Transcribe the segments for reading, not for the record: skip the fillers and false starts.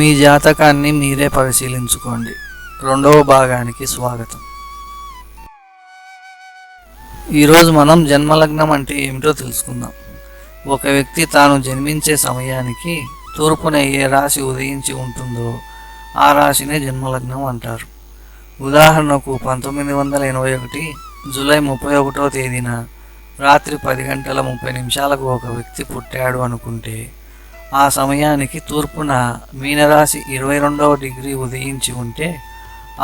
మీ జాతకాన్ని మీరే పరిశీలించుకోండి. రెండవ భాగానికి స్వాగతం. ఈరోజు మనం జన్మలగ్నం అంటే ఏమిటో తెలుసుకుందాం. ఒక వ్యక్తి తాను జన్మించే సమయానికి తూర్పున ఏ రాశి ఉదయించి ఉంటుందో ఆ రాశినే జన్మలగ్నం అంటారు. ఉదాహరణకు 1981 జూలై 31వ తేదీన రాత్రి 10:30 ఒక వ్యక్తి పుట్టాడు అనుకుంటే ఆ సమయానికి తూర్పున మీనరాశి 22వ డిగ్రీ ఉదయించి ఉంటే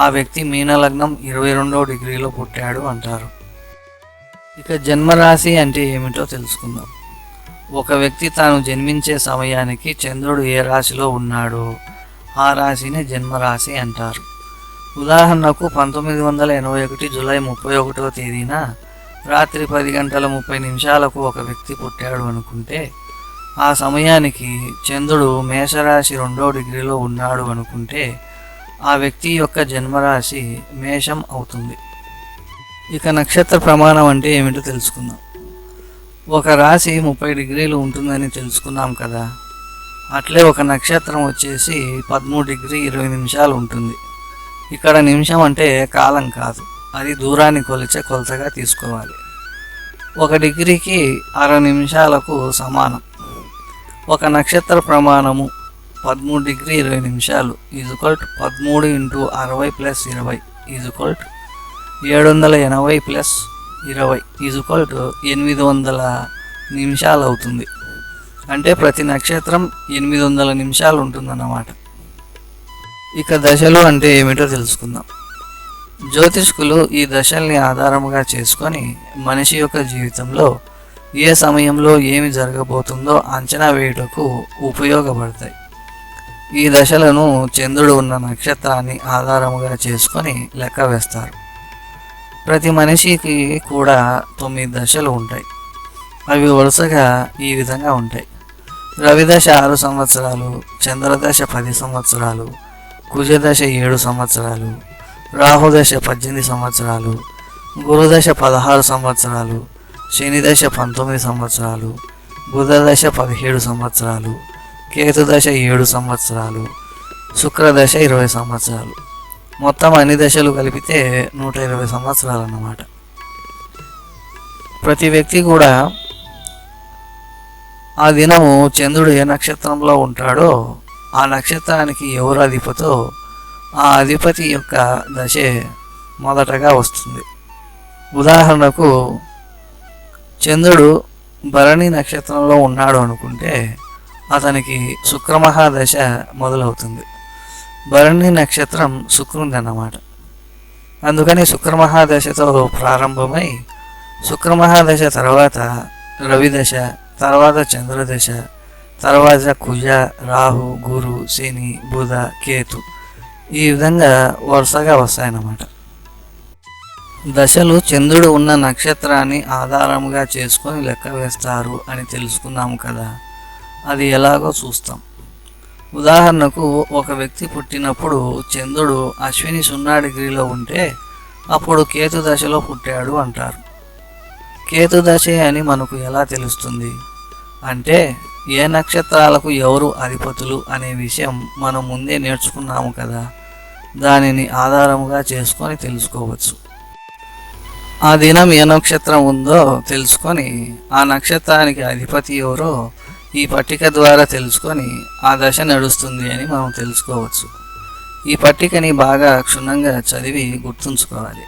ఆ వ్యక్తి మీనలగ్నం 22వ డిగ్రీలో పుట్టాడు అంటారు. ఇక జన్మరాశి అంటే ఏమిటో తెలుసుకుందాం. ఒక వ్యక్తి తాను జన్మించే సమయానికి చంద్రుడు ఏ రాశిలో ఉన్నాడో ఆ రాశిని జన్మరాశి అంటారు. ఉదాహరణకు 1981 జూలై 31వ తేదీన రాత్రి 10:30 ఒక వ్యక్తి పుట్టాడు అనుకుంటే ఆ సమయానికి చంద్రుడు మేషరాశి 2వ డిగ్రీలో ఉన్నాడు అనుకుంటే ఆ వ్యక్తి యొక్క జన్మరాశి మేషం అవుతుంది. ఇక నక్షత్ర ప్రమాణం అంటే ఏమిటో తెలుసుకుందాం. ఒక రాశి 30 డిగ్రీలు ఉంటుందని తెలుసుకున్నాం కదా. అట్లే ఒక నక్షత్రం వచ్చేసి 13 డిగ్రీ 20 నిమిషాలు ఉంటుంది. ఇక్కడ నిమిషం అంటే కాలం కాదు, అది దూరాన్ని కొలిచే కొలతగా తీసుకోవాలి. 1 డిగ్రీకి 60 నిమిషాలకు సమానం. ఒక నక్షత్ర ప్రమాణము 13 డిగ్రీ 20 నిమిషాలు = 13 × 60 + 20 780 + 20 800 నిమిషాలు అవుతుంది. అంటే ప్రతి నక్షత్రం 800 నిమిషాలు ఉంటుందన్నమాట. ఇక దశలు అంటే ఏమిటో తెలుసుకుందాం. జ్యోతిష్కులు ఈ దశల్ని ఆధారముగా చేసుకొని మనిషి యొక్క జీవితంలో ఏ సమయంలో ఏమి జరగబోతుందో అంచనా వేయుటకు ఉపయోగపడతాయి. ఈ దశలను చంద్రుడు ఉన్న నక్షత్రాన్ని ఆధారముగా చేసుకొని లెక్క వేస్తారు. ప్రతి మనిషికి కూడా 9 దశలు ఉంటాయి. అవి వరుసగా ఈ విధంగా ఉంటాయి. రవిదశ 6 సంవత్సరాలు, చంద్రదశ 10 సంవత్సరాలు, కుజదశ 7 సంవత్సరాలు, రాహుదశ 18 సంవత్సరాలు, గురుదశ 16 సంవత్సరాలు, శనిదశ 19 సంవత్సరాలు, బుధదశ 17 సంవత్సరాలు, కేతుదశ 7 సంవత్సరాలు, శుక్రదశ 20 సంవత్సరాలు. మొత్తం అన్ని దశలు కలిపితే 120 సంవత్సరాలు అన్నమాట. ప్రతి వ్యక్తి కూడా ఆ దినము చంద్రుడు ఏ నక్షత్రంలో ఉంటాడో ఆ నక్షత్రానికి ఎవరు అధిపతో ఆ అధిపతి యొక్క దశే మొదటగా వస్తుంది. ఉదాహరణకు చంద్రుడు భరణి నక్షత్రంలో ఉన్నాడు అనుకుంటే అతనికి శుక్రమహాదశ మొదలవుతుంది. భరణి నక్షత్రం శుక్రుంది అన్నమాట. అందుకని శుక్రమహాదశతో ప్రారంభమై శుక్రమహాదశ తర్వాత రవిదశ, తర్వాత చంద్రదశ, తర్వాత కుజ, రాహు, గురు, శని, బుధ, కేతు ఈ విధంగా వరుసగా వస్తాయన్నమాట. దశలు చంద్రుడు ఉన్న నక్షత్రాన్ని ఆధారంగా చేసుకొని లెక్క వేస్తారు అని తెలుసుకున్నాము కదా. అది ఎలాగో చూస్తాం. ఉదాహరణకు ఒక వ్యక్తి పుట్టినప్పుడు చంద్రుడు అశ్విని 0 డిగ్రీలో ఉంటే అప్పుడు కేతు దశలో పుట్టాడు అంటారు. కేతు దశే అని మనకు ఎలా తెలుస్తుంది అంటే ఏ నక్షత్రాలకు ఎవరు అధిపతులు అనే విషయం మనం ముందే నేర్చుకున్నాము కదా. దానిని ఆధారముగా చేసుకొని తెలుసుకోవచ్చు. ఆ దినం ఏ నక్షత్రం ఉందో తెలుసుకొని ఆ నక్షత్రానికి అధిపతి ఎవరో ఈ పట్టిక ద్వారా తెలుసుకొని ఆ దశ నడుస్తుంది అని మనం తెలుసుకోవచ్చు. ఈ పట్టికని బాగా క్షుణ్ణంగా చదివి గుర్తుంచుకోవాలి.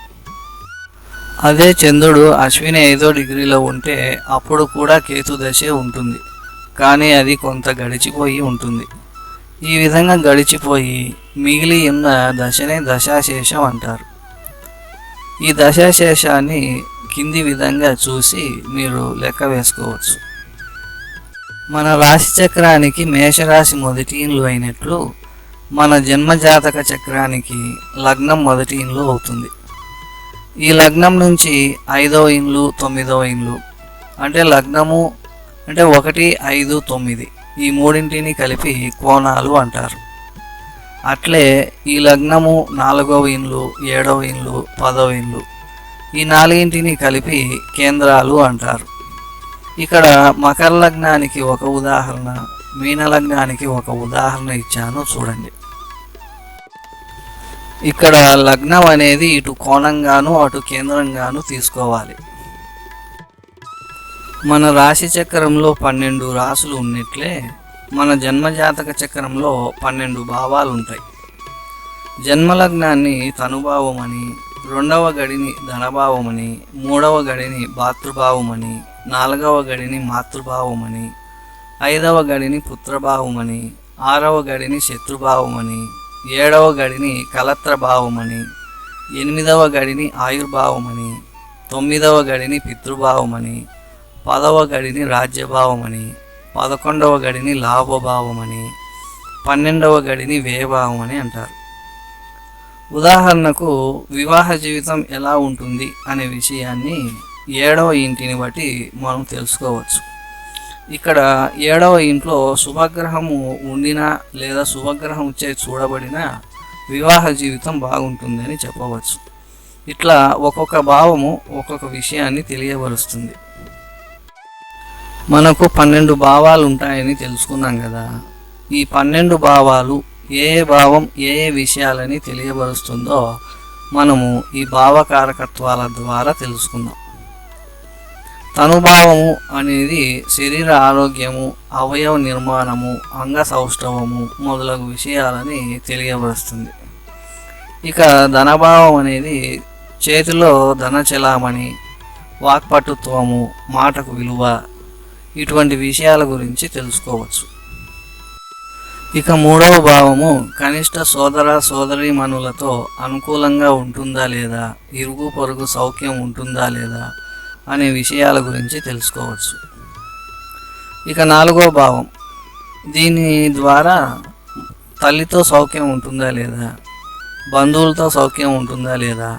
అదే చంద్రుడు అశ్విని 5వ డిగ్రీలో ఉంటే అప్పుడు కూడా కేతు దశే ఉంటుంది, కానీ అది కొంత గడిచిపోయి ఉంటుంది. ఈ విధంగా గడిచిపోయి మిగిలి ఉన్న దశనే దశాశేషం అంటారు. ఈ దశాశేషాన్ని కింది విధంగా చూసి మీరు లెక్క వేసుకోవచ్చు. మన రాశి చక్రానికి మేషరాశి మొదటి ఇండ్లు అయినట్లు మన జన్మజాతక చక్రానికి లగ్నం మొదటి ఇండ్లు అవుతుంది. ఈ లగ్నం నుంచి 5వ ఇండ్లు 9వ ఇండ్లు అంటే లగ్నము అంటే 1, 5, 9 ఈ మూడింటిని కలిపి కోణాలు అంటారు. అట్లే ఈ లగ్నము 4వ ఇండ్లు 7వ ఇండ్లు 10వ ఇండ్లు ఈ 4ంటిని కలిపి కేంద్రాలు అంటారు. ఇక్కడ మకర లగ్నానికి ఒక ఉదాహరణ, మీనలగ్నానికి ఒక ఉదాహరణ ఇచ్చాను చూడండి. ఇక్కడ లగ్నం అనేది ఇటు కోణంగాను అటు కేంద్రంగాను తీసుకోవాలి. మన రాశి చక్రంలో 12 రాశులు ఉన్నట్లే మన జన్మజాతక చక్రంలో 12 భావాలు ఉంటాయి. జన్మలగ్నాన్ని తనుభావమని, 2వ గడిని ధనభావమని, 3వ గడిని భాతృభావమని, 4వ గడిని మాతృభావమని, 5వ గడిని పుత్రభావమని, 6వ గడిని శత్రుభావమని, 7వ గడిని కలత్రభావమని, 8వ గడిని ఆయుర్భావమని, 9వ గడిని పితృభావమని, 10వ గడిని రాజ్యభావమని, 11వ గడిని లాభభావమని, 12వ గడిని వ్యయభావమని అంటారు. ఉదాహరణకు వివాహ జీవితం ఎలా ఉంటుంది అనే విషయాన్ని 7వ ఇంటిని బట్టి మనం తెలుసుకోవచ్చు. ఇక్కడ 7వ ఇంట్లో శుభగ్రహము ఉండినా లేదా శుభగ్రహం చే చూడబడిన వివాహ జీవితం బాగుంటుందని చెప్పవచ్చు. ఇట్లా ఒక్కొక్క భావము ఒక్కొక్క విషయాన్ని తెలియబరుస్తుంది. మనకు 12 భావాలు ఉంటాయని తెలుసుకున్నాం కదా. ఈ 12 భావాలు ఏ భావం ఏ విషయాలని తెలియబరుస్తుందో మనము ఈ భావకారకత్వాల ద్వారా తెలుసుకుందాం. తనుభావము అనేది శరీర ఆరోగ్యము, అవయవ నిర్మాణము, అంగ సౌష్ఠవము మొదలగు విషయాలని తెలియబరుస్తుంది. ఇక ధనభావం అనేది చేతిలో ధన చలామణి, వాక్పటుత్వము, మాటకు విలువ, ఇటువంటి విషయాల గురించి తెలుసుకోవచ్చు. ఇక 3వ భావము కనిష్ట సోదర సోదరీమణులతో అనుకూలంగా ఉంటుందా లేదా, ఇరుగు పొరుగు సౌఖ్యం ఉంటుందా లేదా అనే విషయాల గురించి తెలుసుకోవచ్చు. ఇక 4వ భావం, దీని ద్వారా తల్లితో సౌఖ్యం ఉంటుందా లేదా, బంధువులతో సౌఖ్యం ఉంటుందా లేదా,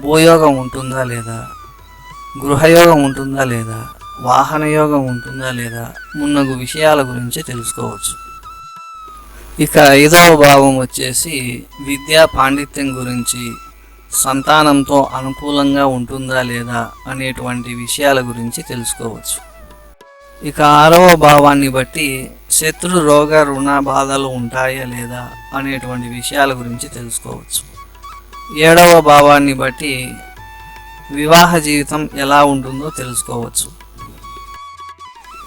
భూయోగం ఉంటుందా లేదా, గృహయోగం ఉంటుందా లేదా, వాహన యోగం ఉంటుందా లేదా మున్నగు విషయాల గురించి తెలుసుకోవచ్చు. ఇక 5వ భావం వచ్చేసి విద్యా పాండిత్యం గురించి, సంతానంతో అనుకూలంగా ఉంటుందా లేదా అనేటువంటి విషయాల గురించి తెలుసుకోవచ్చు. ఇక 6వ భావాన్ని బట్టి శత్రు రోగ రుణ బాధలు ఉంటాయా లేదా అనేటువంటి విషయాల గురించి తెలుసుకోవచ్చు. 7వ భావాన్ని బట్టి వివాహ జీవితం ఎలా ఉంటుందో తెలుసుకోవచ్చు.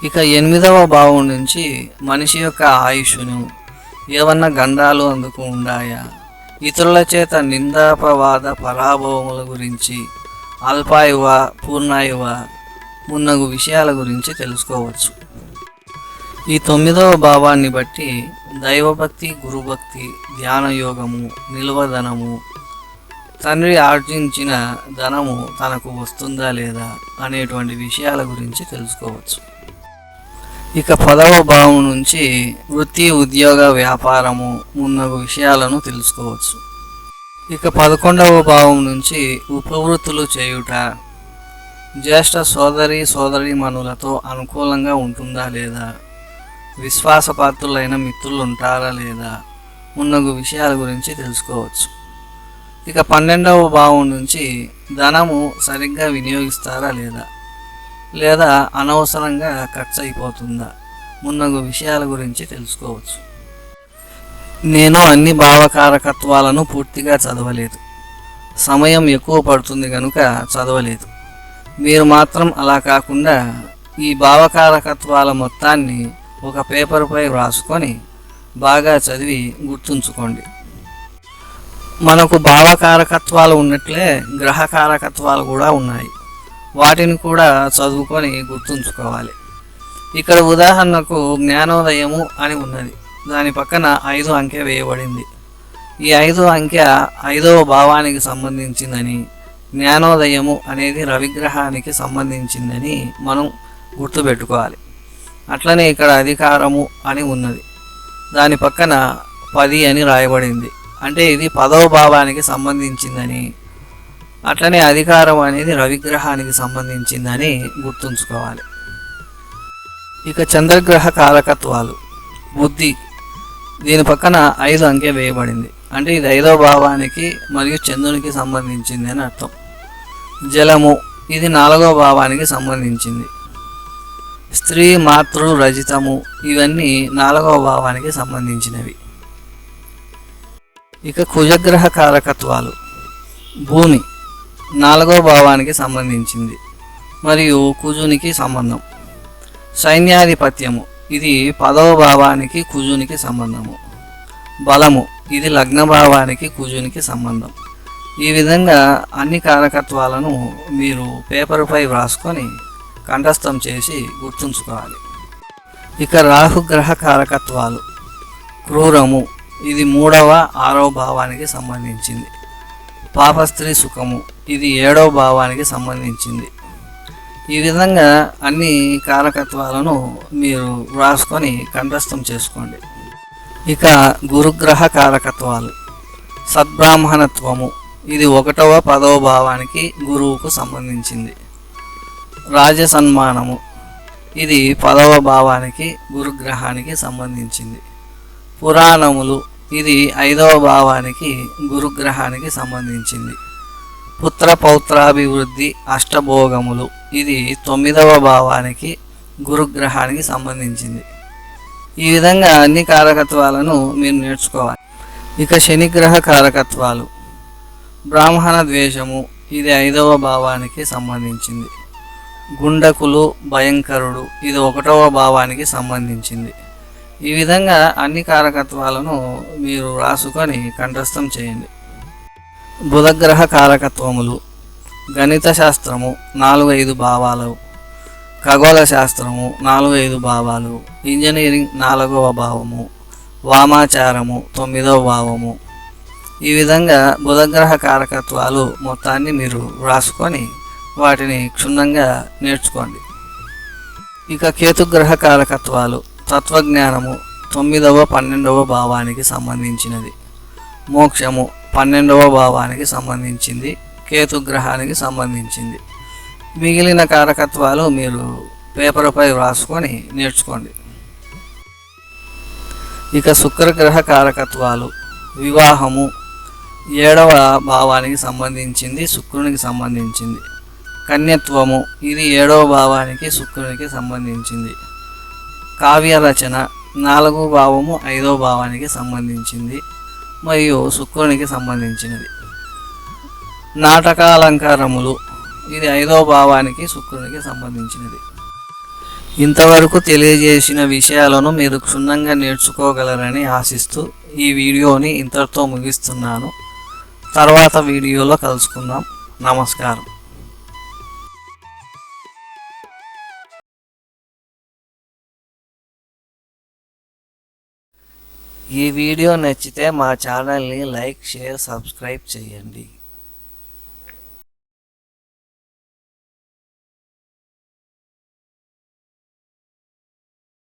ఇక 8వ భావం నుంచి మనిషి యొక్క ఆయుష్ను, ఏమన్నా గండాలు అందుకు ఉండాయా, ఇతరుల చేత నిందాపవాద పరాభవముల గురించి, అల్పాయువ పూర్ణాయువ మున్నగు విషయాల గురించి తెలుసుకోవచ్చు. ఈ 9వ భావాన్ని బట్టి దైవభక్తి, గురుభక్తి, ధ్యాన యోగము, నిల్వధనము, తండ్రి ఆర్జించిన ధనము తనకు వస్తుందా లేదా అనేటువంటి విషయాల గురించి తెలుసుకోవచ్చు. ఇక 10వ భావం నుంచి వృత్తి, ఉద్యోగ, వ్యాపారము మున్నగు విషయాలను తెలుసుకోవచ్చు. ఇక 11వ భావం నుంచి ఉపవృత్తులు చేయుట, జ్యేష్ఠ సోదరి సోదరీమణులతో అనుకూలంగా ఉంటుందా లేదా, విశ్వాసపాత్రులైన మిత్రులు ఉంటారా లేదా మున్నగు విషయాల గురించి తెలుసుకోవచ్చు. ఇక 12వ భావం నుంచి ధనము సరిగ్గా వినియోగిస్తారా లేదా, లేదా అనవసరంగా ఖర్చు అయిపోతుందా మున్నగు విషయాల గురించి తెలుసుకోవచ్చు. నేను అన్ని భావకారకత్వాలను పూర్తిగా చదవలేదు, సమయం ఎక్కువ పడుతుంది కనుక చదవలేదు. మీరు మాత్రం అలా కాకుండా ఈ భావకారకత్వాల మొత్తాన్ని ఒక పేపర్పై వ్రాసుకొని బాగా చదివి గుర్తుంచుకోండి. మనకు భావకారకత్వాలు ఉన్నట్లే గ్రహకారకత్వాలు కూడా ఉన్నాయి. వాటిని కూడా చదువుకొని గుర్తుంచుకోవాలి. ఇక్కడ ఉదాహరణకు జ్ఞానోదయము అని ఉన్నది, దాని పక్కన 5 అంకె వేయబడింది. ఈ 5 అంకె 5వ భావానికి సంబంధించిందని, జ్ఞానోదయము అనేది రవిగ్రహానికి సంబంధించిందని మనం గుర్తుపెట్టుకోవాలి. అట్లనే ఇక్కడ అధికారము అని ఉన్నది, దాని పక్కన 10 అని రాయబడింది, అంటే ఇది 10వ భావానికి సంబంధించిందని. అట్లనే అధికారం అనేది రవిగ్రహానికి సంబంధించిందని గుర్తుంచుకోవాలి. ఇక చంద్రగ్రహ కారకత్వాలు, బుద్ధి, దీని పక్కన 5 అంకె వేయబడింది, అంటే ఇది 5వ భావానికి మరియు చంద్రునికి సంబంధించింది అని అర్థం. జలము, ఇది 4వ భావానికి సంబంధించింది. స్త్రీ మాతృ రజితము ఇవన్నీ 4వ భావానికి సంబంధించినవి. ఇక కుజగ్రహ కారకత్వాలు. భూమి 4వ భావానికి సంబంధించింది మరియు కుజునికి సంబంధం. సైన్యాధిపత్యము ఇది 10వ భావానికి కుజునికి సంబంధము. బలము ఇది లగ్న భావానికి కుజునికి సంబంధం. ఈ విధంగా అన్ని కారకత్వాలను మీరు పేపర్పై వ్రాసుకొని కంఠస్థం చేసి గుర్తుంచుకోవాలి. ఇక రాహుగ్రహ కారకత్వాలు. క్రూరము ఇది 3వ 6వ భావానికి సంబంధించింది. పాపస్త్రీ సుఖము ఇది 7వ భావానికి సంబంధించింది. ఈ విధంగా అన్ని కారకత్వాలను మీరు వ్రాసుకొని కంఠస్థం చేసుకోండి. ఇక గురుగ్రహ కారకత్వాలు. సద్బ్రాహ్మణత్వము ఇది 1వ 10వ భావానికి గురువుకు సంబంధించింది. రాజసన్మానము ఇది 10వ భావానికి గురుగ్రహానికి సంబంధించింది. పురాణములు ఇది 5వ భావానికి గురుగ్రహానికి సంబంధించింది. పుత్ర పౌత్రాభివృద్ధి అష్టభోగములు ఇది 9వ భావానికి గురుగ్రహానికి సంబంధించింది. ఈ విధంగా అన్ని కారకత్వాలను మీరు నేర్చుకోవాలి. ఇక శనిగ్రహ కారకత్వాలు. బ్రాహ్మణ ద్వేషము ఇది 5వ భావానికి సంబంధించింది. గుండకులు భయంకరుడు ఇది 1వ భావానికి సంబంధించింది. ఈ విధంగా అన్ని కారకత్వాలను మీరు రాసుకొని కంఠస్థం చేయండి. బుధగ్రహ కారకత్వములు. గణిత శాస్త్రము 4-5 భావాలు. ఖగోళ శాస్త్రము 4-5 భావాలు. ఇంజనీరింగ్ 4వ భావము. వామాచారము 9వ భావము. ఈ విధంగా బుధగ్రహ కారకత్వాలు మొత్తాన్ని మీరు వ్రాసుకొని వాటిని క్షుణ్ణంగా నేర్చుకోండి. ఇక కేతుగ్రహ కారకత్వాలు. తత్వజ్ఞానము 9వ 12వ భావానికి సంబంధించినది. మోక్షము 12వ భావానికి సంబంధించింది. కేతుగ్రహానికి సంబంధించింది. మిగిలిన కారకత్వాలు మీరు పేపర్పై వ్రాసుకొని నేర్చుకోండి. ఇక శుక్రగ్రహ కారకత్వాలు. వివాహము 7వ భావానికి సంబంధించింది, శుక్రునికి సంబంధించింది. కన్యత్వము ఇది 7వ భావానికి శుక్రునికి సంబంధించింది. కావ్య రచన 4వ భావము 5వ భావానికి సంబంధించింది మరియు శుక్రునికి సంబంధించినది. నాటకాలంకారములు ఇది 5వ భావానికి శుక్రునికి సంబంధించినది. ఇంతవరకు తెలియజేసిన విషయాలను మీరు క్షుణ్ణంగా నేర్చుకోగలరని ఆశిస్తూ ఈ వీడియోని ఇంతటితో ముగిస్తున్నాను. తర్వాత వీడియోలో కలుసుకుందాం. నమస్కారం. ఈ వీడియో నచ్చితే మా ఛానల్ని లైక్, షేర్, సబ్స్క్రైబ్ చేయండి.